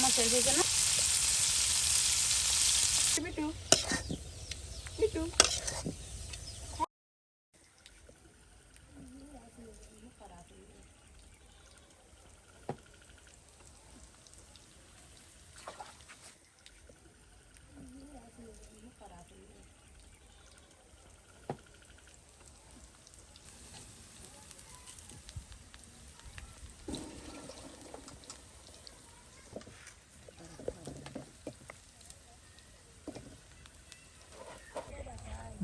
রান্না শেষ হয়েছে না? মিটু মিটু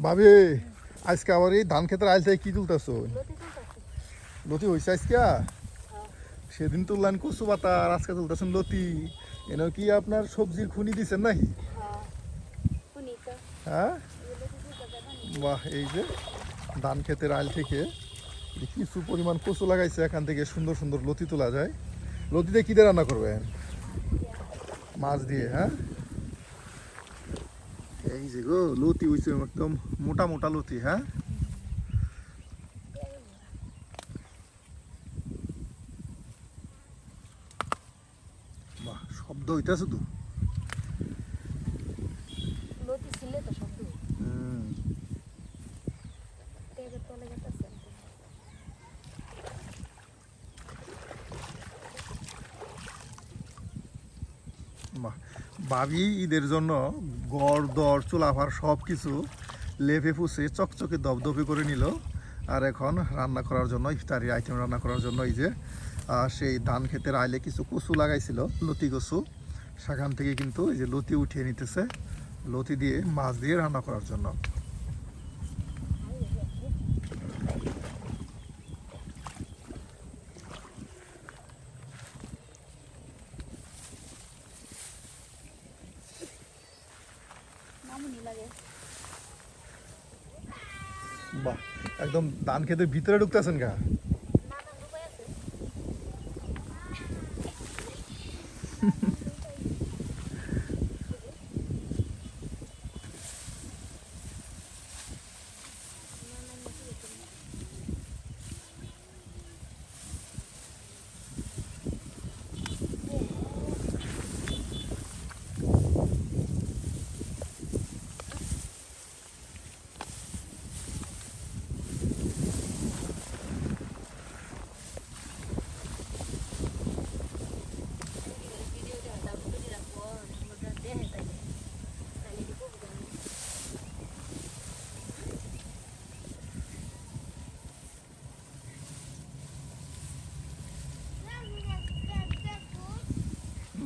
ভাবি আজকে আবার এই ধান ক্ষেতের আইল থেকে কি তুলতেছো? লতি হয়েছে আজকে? সেদিন তুললেন কচু পাতা আর আজকে তুলতেছেন লতি। এনে কি আপনার সবজির খুনি দিচ্ছেন নাকি? হ্যাঁ, বাহ। এই যে ধান ক্ষেতের আইল থেকে কিছু পরিমাণ কচু লাগাইছে, এখান থেকে সুন্দর সুন্দর লতি তোলা যায়। লতিতে কি দিয়ে রান্না করবেন? মাছ দিয়ে? হ্যাঁ, এই যে গো লতি হয়েছে একদম মোটা মোটা লতি। হ্যাঁ, বাহ, শব্দ হইতেছে তো। লতি ছিলে তো শব্দ টেবিল তলে গেছে। বাহ, ভাবি ঈদের জন্য গড় দর চুলাভার সব কিছু লেপে পুষে চকচকে দপদপে করে নিল। আর এখন রান্না করার জন্য, ইফতারি আইটেম রান্না করার জন্য এই যে সেই ধান ক্ষেতের আইলে কিছু কচু লাগাইছিল, লতি কচু, সেখান থেকে কিন্তু এই যে লতি উঠিয়ে নিতেছে, লতি দিয়ে মাছ দিয়ে রান্না করার জন্য। বাহ, একদম ধান ক্ষেতের ভিতরে ঢুকতেছেন গা।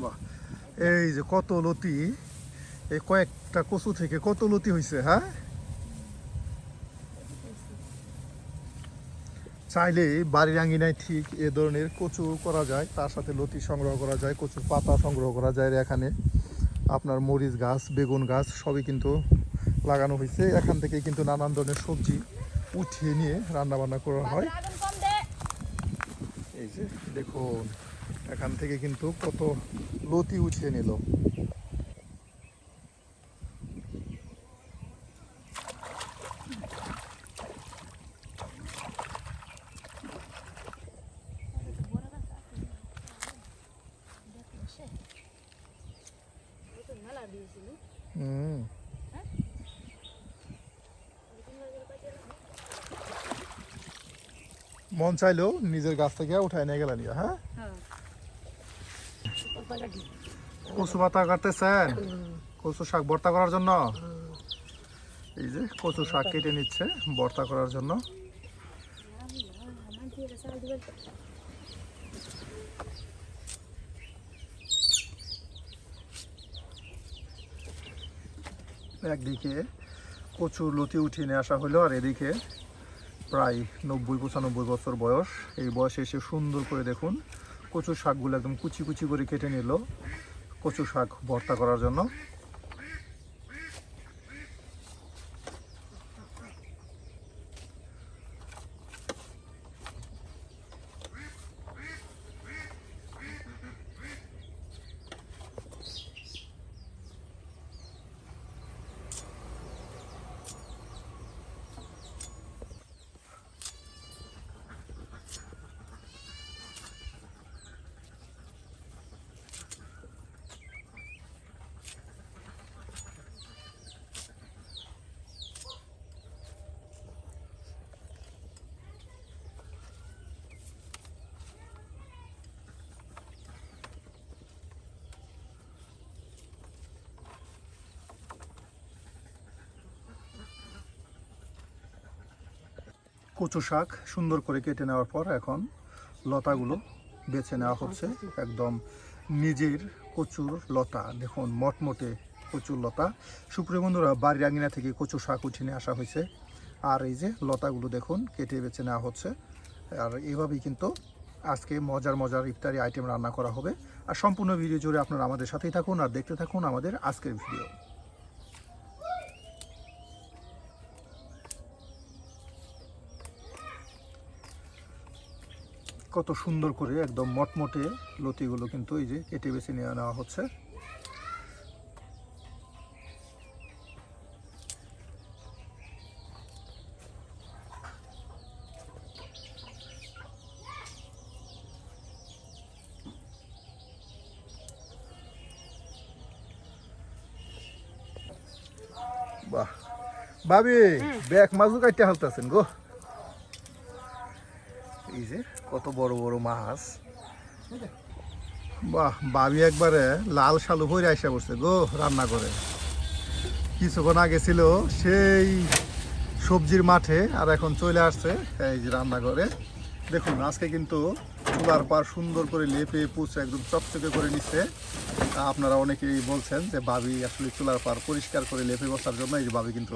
বাহ, এই যে কত লতি, এই কয়েকটা কচু থেকে কত লতি হয়েছে। হ্যাঁ, চাইলে বাড়ির আঙ্গিনায় ঠিক এ ধরনের কচু করা যায়, তার সাথে লতি সংগ্রহ করা যায়, কচুর পাতা সংগ্রহ করা যায়। এখানে আপনার মরিচ গাছ, বেগুন গাছ সবই কিন্তু লাগানো হয়েছে। এখান থেকে কিন্তু নানান ধরনের সবজি উঠিয়ে নিয়ে রান্না বান্না করা হয়। এই যে দেখুন, এখান থেকে কিন্তু কত লতি উঠিয়ে নিল। হুম, মন চাইলেও নিজের গাছ থেকে উঠায় নিয়ে গেলেন। হ্যাঁ, কচু পাতা কাটতেছেন কচু শাক ভর্তা করার জন্য। এই যে কচু শাক কেটে নিচ্ছে ভর্তা করার জন্য। একদিকে কচুর লতি উঠিয়ে নিয়ে আসা হলো, আর এদিকে প্রায় 90-95 বছর বয়স, এই বয়সে এসে সুন্দর করে দেখুন কচুর শাকগুলো একদম কুচি কুচি করে কেটে নিল কচু শাক ভর্তা করার জন্য। কচু শাক সুন্দর করে কেটে নেওয়ার পর এখন লতাগুলো বেছে নেওয়া হচ্ছে। একদম নিজের কচুর লতা, দেখুন মটমটে কচুর লতা। সুপ্রিয় বন্ধুরা, বাড়ির আঙিনা থেকে কচু শাক উঠে নিয়ে আসা হয়েছে, আর এই যে লতাগুলো দেখুন কেটে বেছে নেওয়া হচ্ছে। আর এইভাবেই কিন্তু আজকে মজার মজার ইফতারি আইটেম রান্না করা হবে। আর সম্পূর্ণ ভিডিও জুড়ে আপনারা আমাদের সাথেই থাকুন আর দেখতে থাকুন আমাদের আজকের ভিডিও। কত সুন্দর করে একদম মটমটে লতিগুলো কিন্তু এই যে কেটে বেছে নিয়ে নেওয়া হচ্ছে। বাহ ভাবি, ব্যাক মাছও কাটতে হালতাছেন গো। এই যে কত বড় বড় মাছ। বাহ, ভাবি একবারে লাল শালু ভরে আইসা বসছে গো রান্না করে। কিছুক্ষণ আগে ছিল সেই সবজির মাঠে, আর এখন চলে আসছে এই যে রান্না করে। দেখুন আজকে কিন্তু চুলার পার সুন্দর করে লেপে পুছে একদম চকচকে করে নিচ্ছে। আপনারা অনেকেই বলছেন যে ভাবি আসলে চুলার পার পরিষ্কার করে লেপে বসার জন্য, এই যে ভাবি কিন্তু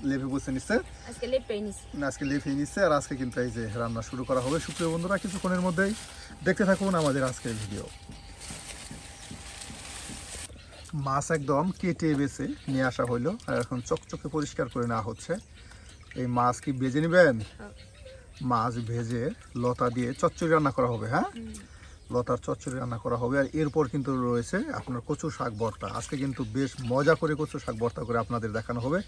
লেপে পুছে নিচ্ছে। আজকে লেপে নিচ্ছে আর আজকে কিন্তু এই যে রান্না শুরু করা হবে। সুপ্রিয় বন্ধুরা, কিছুক্ষণের মধ্যেই দেখতে থাকুন আমাদের আজকের ভিডিও। মাছ একদম কেটে বেছে নিয়ে আসা হইলো, আর এখন চকচকে পরিষ্কার করে নেওয়া হচ্ছে। এই মাছ কি ভেজে নেবেন? মাছ ভেজে লতা দিয়ে চচ্চড়ি রান্না করা হবে। হ্যাঁ, লতার চচ্চড়ি রান্না করা হবে। আর এরপর কিন্তু রয়েছে আপনার কচু শাক ভর্তা। আজকে কিন্তু বেশ মজা করে কচু শাক ভর্তা করে আপনাদের দেখানো হবে।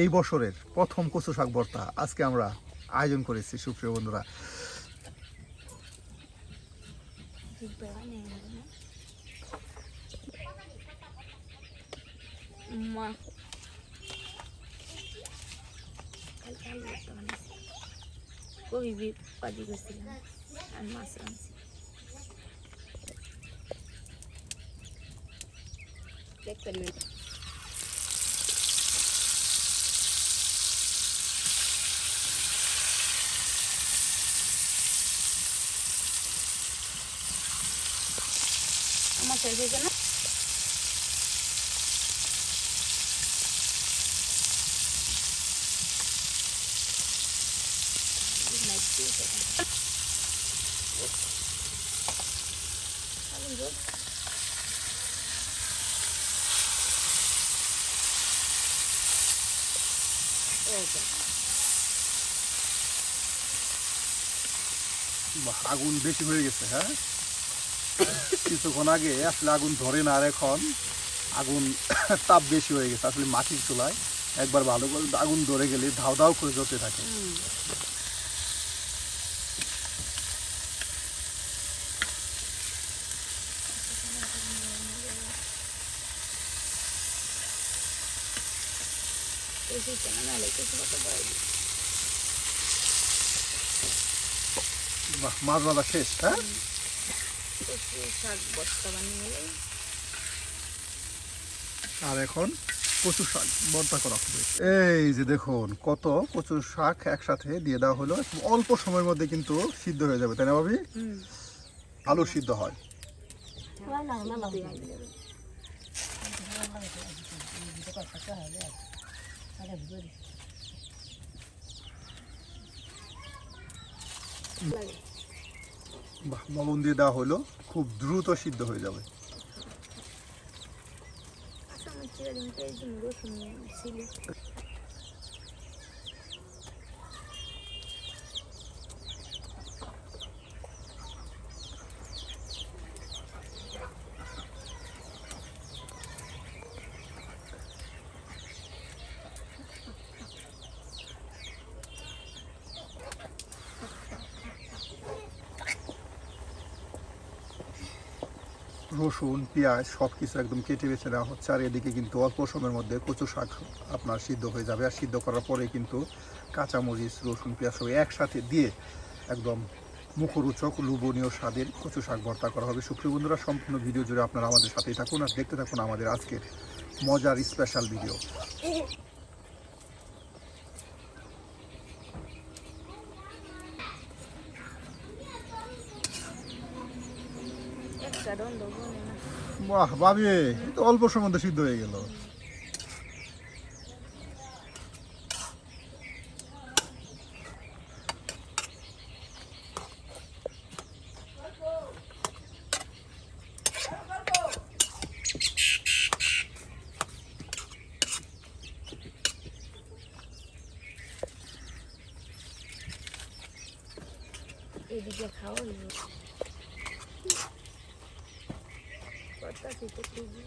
এই বছরের প্রথম কচু শাক ভর্তা আজকে আমরা আয়োজন করেছি সুপ্রিয় বন্ধুরা। কবি পাজি করছিলাম আর মাছ রাঁধছি। আমার শেষ হয়েছে না? আগুন বেশি হয়ে গেছে। হ্যাঁ, কিছুক্ষণ আগে আসলে আগুন ধরে না, আর এখন আগুন তাপ বেশি হয়ে গেছে। আসলে মাটির চুলায় একবার ভালো করে আগুন ধরে গেলে ধাও ধাও করে জ্বলতে থাকে। বাহ, মাছ ভাজা শেষ। হ্যাঁ, আর এখন কচু শাক ভর্তা করা হবে। এই যে দেখুন কত কচু শাক একসাথে দিয়ে দেওয়া হলো। অল্প সময়ের মধ্যে কিন্তু সিদ্ধ হয়ে যাবে, তাই না ভাবি? আলু সিদ্ধ হয়। বাহ, লবণ দিয়ে দেওয়া হলো, খুব দ্রুত সিদ্ধ হয়ে যাবে। রসুন পেঁয়াজ সব কিছু একদম কেটে বেছে দেওয়া হচ্ছে। আর এদিকে কিন্তু অল্প সময়ের মধ্যে কচু শাক আপনার সিদ্ধ হয়ে যাবে। আর সিদ্ধ করার পরে কিন্তু কাঁচামরিচ রসুন পেঁয়াজ সব একসাথে দিয়ে একদম মুখরোচক লোভনীয় স্বাদের কচু শাক ভর্তা করা হবে। সুপ্রিয় বন্ধুরা, সম্পূর্ণ ভিডিও জুড়ে আপনারা আমাদের সাথেই থাকুন আর দেখতে থাকুন আমাদের আজকের মজার স্পেশাল ভিডিও। বলে না। বাহ ভাবি, এই তো অল্প সময়ের মধ্যে সিদ্ধ হয়ে গেল। এদিকে খাও কথা থেকে খুবই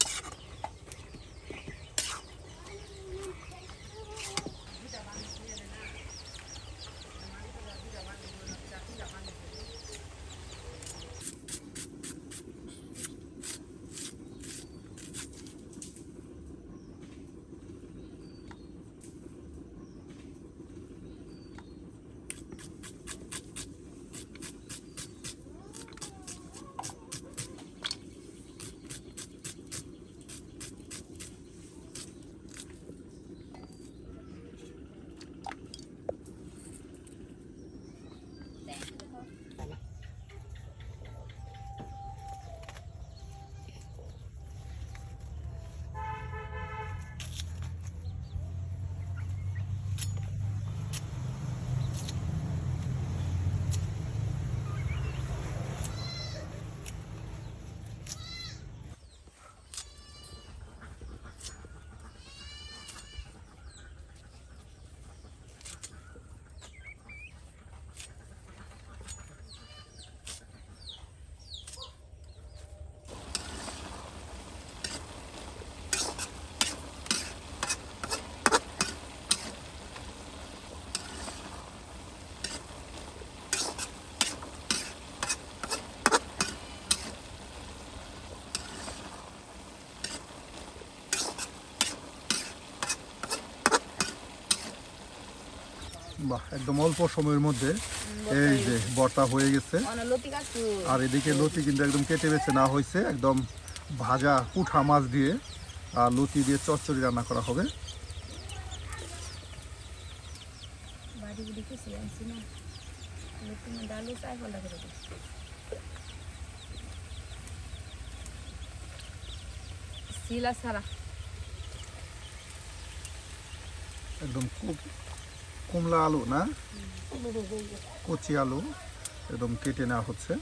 বাহ, একদম অল্প সময়ের মধ্যে এই যে ভর্তা হয়ে গেছে। আর এদিকে লতি কিন্তু একদম কেটে বেছে না হয়েছে, একদম ভাজা পুঁঠা মাছ দিয়ে আর লতি দিয়ে চচ্চড়ি রান্না করা হবে। একদম কুমলা আলু না, কচি আলু একদম কেটে নেওয়া হচ্ছে।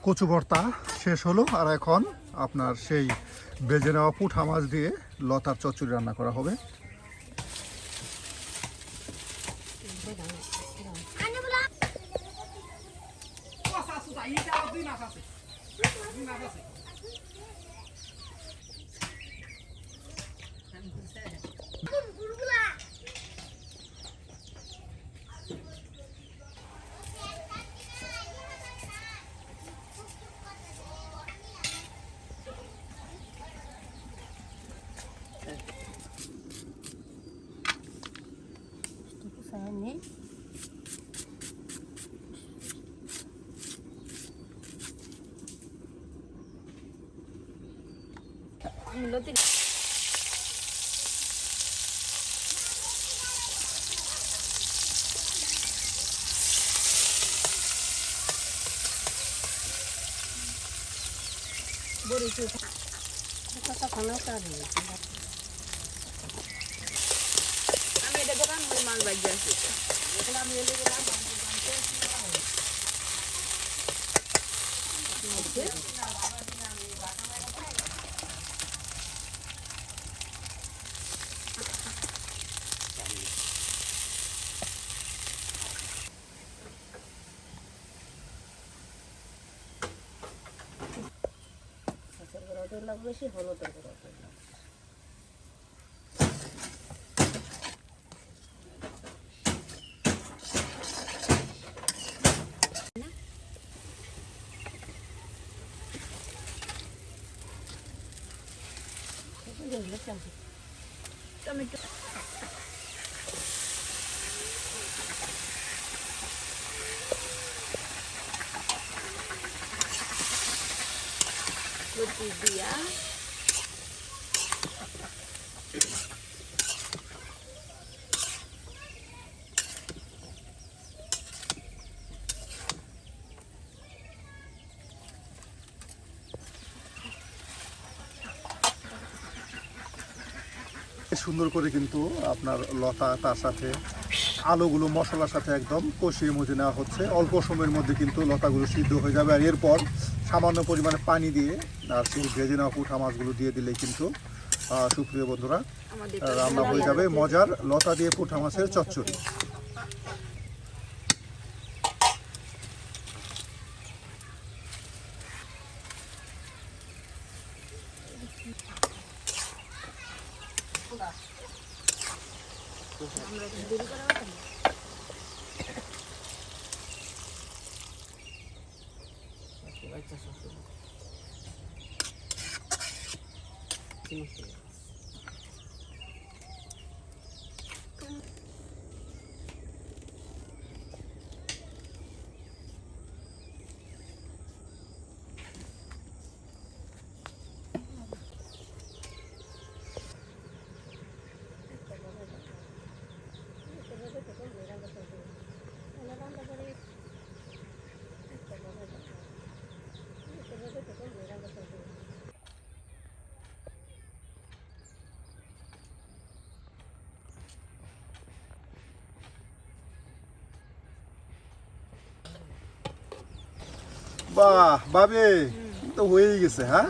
কচু ভর্তা শেষ হলো, আর এখন আপনার সেই ভেজে নেওয়া পুঁঠা মাছ দিয়ে লতার চচ্চড়ি রান্না করা হবে। আমি এটা দোকান করে মাল বাজিয়ে আসি। বেশি হলো তো টমেটো লতি দিয়া সুন্দর করে কিন্তু আপনার লতা তার সাথে আলুগুলো মশলার সাথে একদম কষিয়ে মজে নেওয়া হচ্ছে। অল্প সময়ের মধ্যে কিন্তু লতাগুলো সিদ্ধ হয়ে যাবে। আর এরপর সামান্য পরিমাণে পানি দিয়ে আর সেই ভেজে নেওয়া পুঁঠা মাছগুলো দিয়ে দিলে কিন্তু সুপ্রিয় বন্ধুরা রান্না হয়ে যাবে মজার লতা দিয়ে পুঁঠা মাছের চচ্চড়ি। বাহ বাবে তো হয়েই গেছে। হ্যাঁ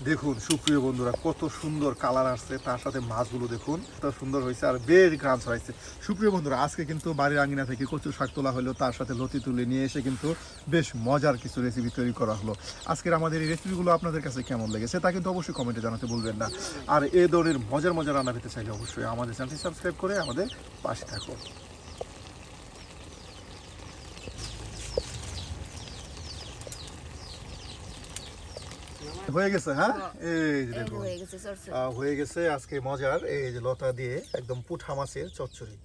দেখুন সুপ্রিয় বন্ধুরা কত সুন্দর কালার আসছে, তার সাথে মাছগুলো দেখুন কত সুন্দর হয়েছে আর বেশ গ্রাম ছড়াইছে। সুপ্রিয় বন্ধুরা আজকে কিন্তু বাড়ির আঙিনা থেকে কচু শাক তোলা হলো, তার সাথে লতি তুলে নিয়ে এসে কিন্তু বেশ মজার কিছু রেসিপি তৈরি করা হলো। আজকের আমাদের এই রেসিপিগুলো আপনাদের কাছে কেমন লেগেছে তা কিন্তু অবশ্যই কমেন্টে জানাতে ভুলবেন না। আর এই ধরনের মজার মজার রান্না পেতে চাইলে অবশ্যই আমাদের চ্যানেলটি সাবস্ক্রাইব করে আমাদের পাশে থাকো। হয়ে গেছে। হ্যাঁ এই যে দেখুন হয়ে গেছে চচ্চড়ি। হয়ে গেছে আজকে মজার এই যে লতা দিয়ে একদম পুঁঠা মাছের চচ্চড়ি।